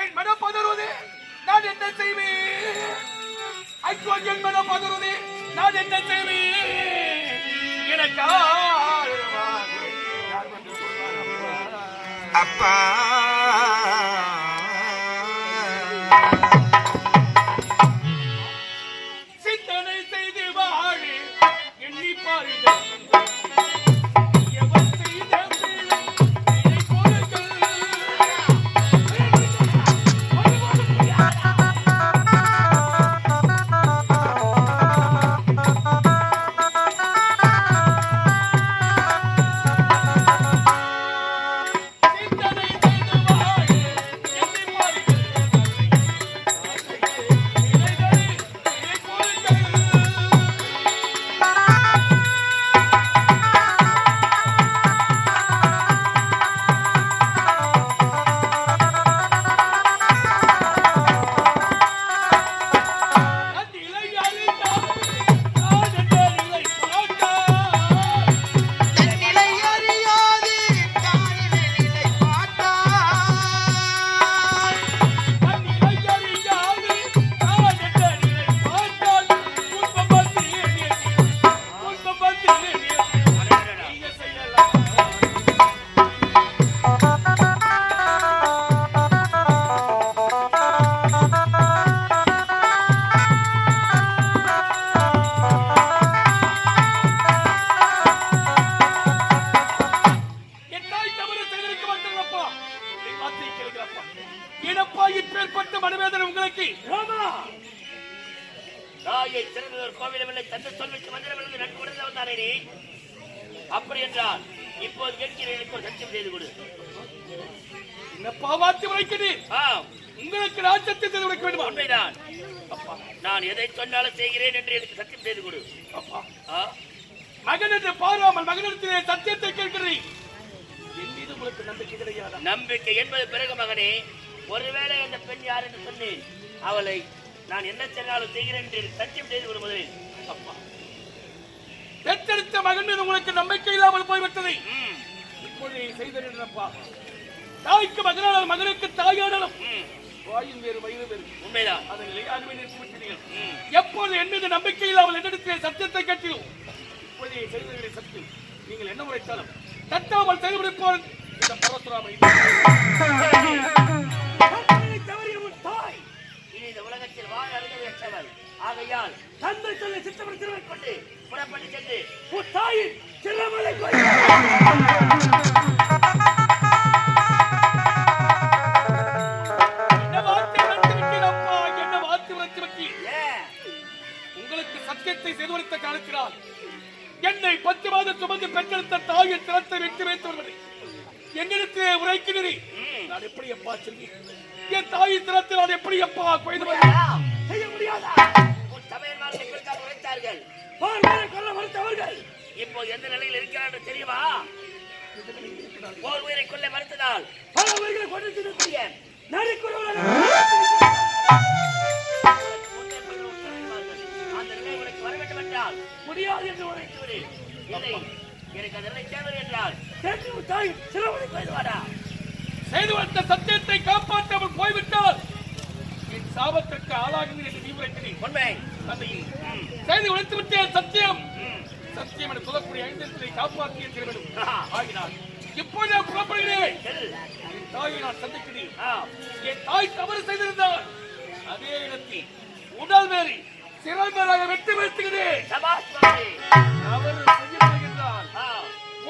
என் மனம் பதறுவது நான் என்ன செய்வேன்? ஐயோ என் மனம் பதறுவது நான் என்ன செய்வேன்? எனக்கு அப்பா சிந்தனை செய்து வாழு எண்ணி பாருங்கள் அப்படி என்றால் இப்போது கேட்கிறேன் ஒரு சத்தியம் செய்து கொடு. என்னப்பா வார்த்தை உரைக்கிறேன்? உங்களுக்கு நான் சத்தியம் செய்து கொடுக்க வேண்டுமா? உண்மைதான் அப்பா, நான் எதை சொன்னாலும் செய்கிறேன் என்று எனக்கு சத்தியம் செய்து கொடு. அப்பா மகன் என்று பாராமல் மகனிடத்திலே சத்தியத்தை கேட்கிறேன். என் மீது உங்களுக்கு நம்பிக்கை கிடையாது? நம்பிக்கை என்பது பிறகு மகனே, ஒருவேளை அந்த பெண் யார் என்று சொன்னேன், அவளை நான் என்ன சொன்னாலும் செய்கிறேன் என்று சத்தியம் செய்து கொடு முதலில். அப்பா பெற்றெடுத்த மகன் மீது உங்களுக்கு நம்பிக்கை இல்லாமல் போய்விட்டதை இப்போது செய்தப்பா. தாய்க்கு மகனாலும் மகனுக்கு தாயானாலும் வாயின் வேறு வயிறு வேறு. உண்மைதான், அதை நிலையாகவே நிறுத்திவிட்டீர்கள். எப்போது என் மீது நம்பிக்கை இல்லாமல் என்னிடத்தில் சத்தியத்தை கேட்டீர்கள், இப்போதே செய்தவர்களை சத்தியம் நீங்கள் என்ன உரைத்தாலும் தட்டாமல் செயல்படுப்போம். இந்த பரசுராமை தாய் இந்த உலகத்தில் வாழ அருகதையற்றவர் ஆகையால் தந்தை சொல்லை சித்தப்படுத்தி கொண்டு புறப்பட்டு சென்று தாயின் சின்னமலை உங்களுக்கு சத்தியத்தை செய்துவரித்த காலத்தினால் என்னை 10 மாதம் சுமந்து பெற்றெடுத்த தாயின் திறத்தை வெற்றி வைத்தவர்களை என்னிடத்திலே உரைக்கிறேன். நான் எப்படி அப்பா சொல்லி என் தாயின் திறத்தை நான் எப்படி அப்பா செய்ய முடியாதா? உரைத்தார்கள், கொல்ல மறுத்தவர்கள் இப்போ எந்த நிலையில் இருக்கிறார்கள் தெரியுமா? ஓர் உயிரை கொல்ல மறுத்ததால் பல உயிர்களை கொண்டு செல்லக்கூடிய அந்த நிலை உனக்கு வர வேண்டும் என்றால் முடியாது என்று உரைத்துவிடு. இல்லை, எனக்கு அந்த நிலை தேவை என்றால் தாய் சிறுவனை போய்வாடா. செய்து வந்த சத்தியத்தை காப்பாற்றாமல் போய்விட்டால் என் சாபத்திற்கு ஆளாகும் என்று நீ உரைக்கிறேன். உண்மை செய்து உழைத்து விட்டேன். சத்தியம் சத்தியம் என சொல்லக்கூடிய 5 காப்பாற்றிய திருவிடும் ஆகினார். இப்போது நான் புறப்படுகிறேன். என் தாயை நான் சந்திக்கிறேன். என் தாய் தவறு செய்திருந்தால் அதே இடத்தில் உடல் வேறி சிறல் மேலாக வெட்டி வைத்துகிறேன். தவறு செய்யப்படுகின்றால்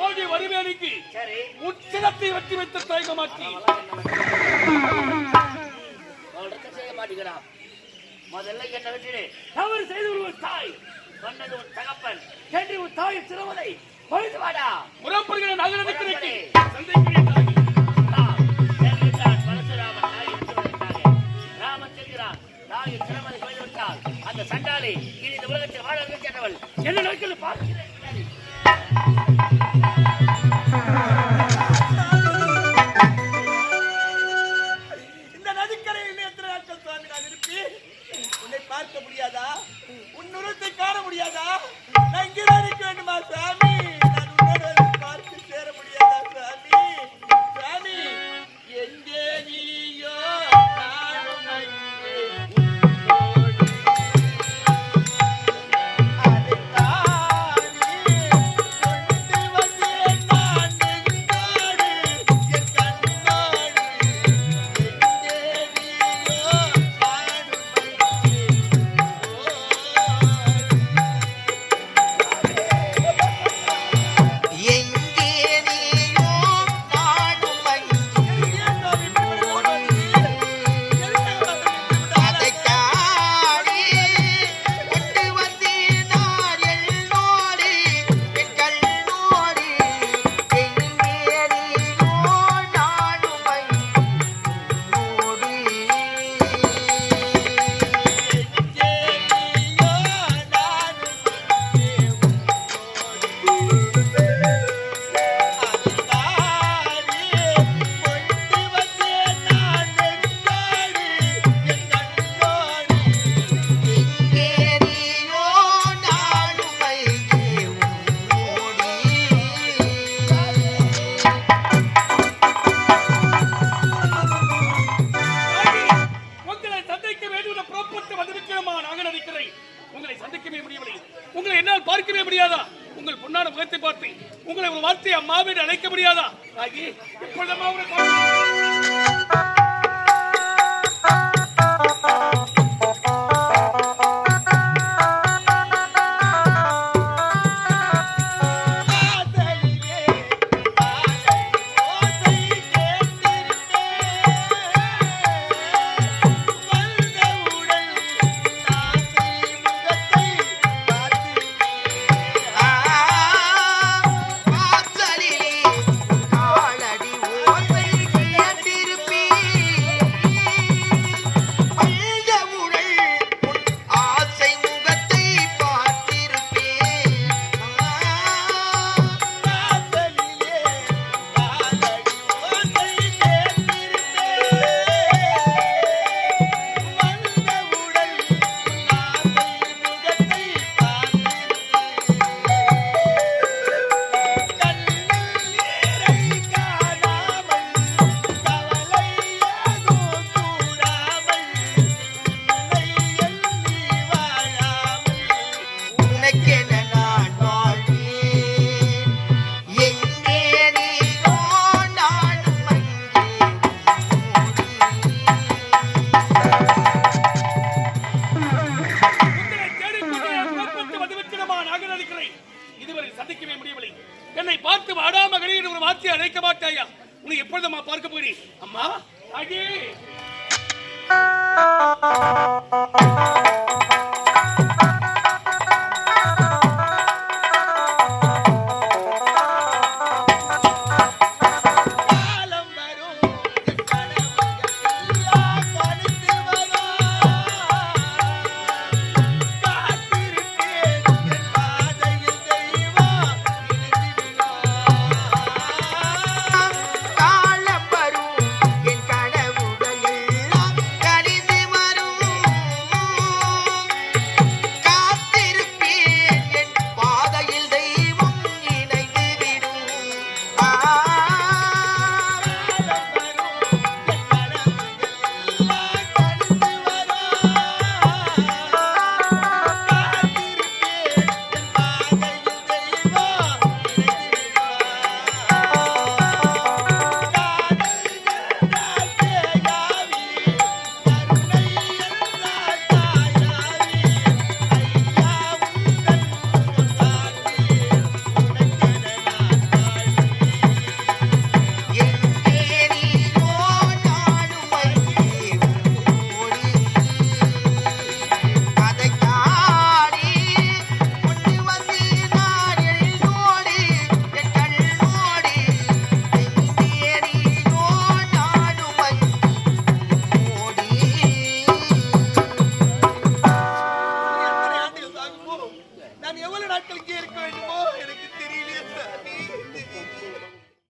ஓடி வருவேனுக்கு உச்சிரத்தை வெட்டி வைத்து தயங்க மாற்றி செய்ய மாட்டேங்கிறான். முதல்ல என்ன வெற்றிடு தவறு செய்து ஒரு தாய் சொன்னது உன் தகப்பன் என்று உன் தாய் சிறுவதை பொழுது வாடா புறப்படுகிற நகரத்திற்கு ராமன் செல்கிறான். தாயின் சிறுவதை பொழுது விட்டால் அந்த சண்டாளி இனி இந்த உலகத்தில் வாழ சென்றவள் என்ன நோக்கில் பார்க்கிறேன். இந்த நதிக்கரையில் எத்தனை நாட்கள் சுவாமி நான் இருப்பேன். உன்னை பார்க்க பார்க்க முடியாதா? உன் உருவத்தை காண முடியாதா? நான் இங்கேதான் இருக்க வேண்டுமா சாமி? நான் உன்னோடு வந்து பார்த்து சேர முடியாதா சாமி? சாமி, எங்கே நீயோ நானும் அங்கே உன்னோடு. அதைத்தானே கொண்டு வந்தேன் நான் நெஞ்சோடு, என் கண்ணோடு. எங்கே நீயோ நானும் அங்கே எங்கே நீயோ நானும் அதைக் காணி கொண்டு வந்தேனார் என்னோடு என் கண்ணோடு. எங்கே நீயோ நானும் உன்னோடு. எங்கே நீயோ நானும் உன்னோடு. உங்களை சந்திக்க வேண்டும் என்ற புறப்பட்டு வந்திருக்கிறோமா நாங்கள் நினைக்கிறேன். உங்களை சந்திக்கவே முடியவில்லை. உங்களை என்னால் பார்க்கவே முடியாதா? உங்கள் பொன்னான முகத்தை பார்த்து உங்களை ஒரு வார்த்தை அம்மாவை அழைக்க முடியாதா? ஆகி இப்பொழுது அம்மா உங்களை பார்க்கிறேன். வாசலிலே காலடி ஓசை கேட்டிருப்பேன். மஞ்சவுடல் உன் ஆசை முகத்தை பார்த்திருப்பேன். உனக்கென நான் வாழ்வேன். எங்கே நீயோ நானும் அங்கே உங்களை தேடிக்கொண்டே புறப்பட்டு வந்திருக்கிறோமா நாங்கள் நினைக்கிறேன். இதுவரை சந்திக்கவே முடியவில்லை. என்னை பார்த்து வாடாம கடையில் ஒரு வார்த்தையை அழைக்க மாட்டாயா? உன்னை எப்பொழுது அம்மா பார்க்க போகிறேன்? அம்மா ஆகி